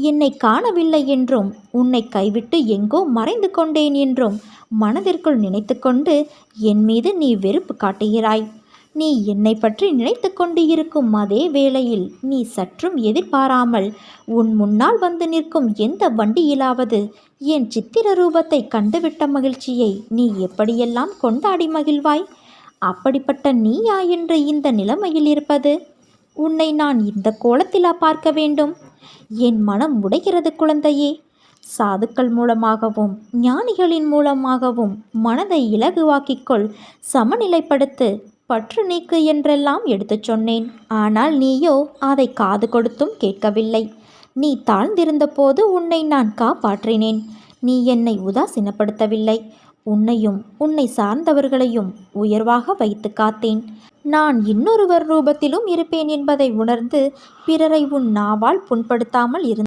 என்னை காணவில்லை என்றும் உன்னை கைவிட்டு எங்கோ மறைந்து கொண்டேன் என்றும் மனதிற்குள் நினைத்து கொண்டு என் மீது நீ வெறுப்பு காட்டுகிறாய். நீ என்னை பற்றி நினைத்து கொண்டு இருக்கும் அதே வேளையில் நீ சற்றும் எதிர்பாராமல் உன் முன்னால் வந்து நிற்கும் எந்த வண்டியிலாவது என் சித்திர ரூபத்தை கண்டுவிட்ட மகிழ்ச்சியை நீ எப்படியெல்லாம் கொண்டாடி மகிழ்வாய்? அப்படிப்பட்ட நீயா என்று இந்த நிலைமையில் இருப்பது? உன்னை நான் இந்த கோலத்திலா பார்க்க வேண்டும்? என் மனம் உடைகிறது குழந்தையே. சாதுக்கள் மூலமாகவும் ஞானிகளின் மூலமாகவும் மனதை இலகுவாக்கிக்கொள், சமநிலைப்படுத்து, பற்று நீக்கு என்றெல்லாம் எடுத்துச் சொன்னேன். ஆனால் நீயோ அதை காது கொடுத்தும் கேட்கவில்லை. நீ தாழ்ந்திருந்த போது உன்னை நான் காப்பாற்றினேன். நீ என்னை உதாசீனப்படுத்தவில்லை. உன்னையும் உன்னை சார்ந்தவர்களையும் உயர்வாக வைத்து காத்தேன். நான் இன்னொருவர் ரூபத்திலும் இருப்பேன் என்பதை உணர்ந்து பிறரை உன் நாவால் புண்படுத்தாமல் இருந்தேன்.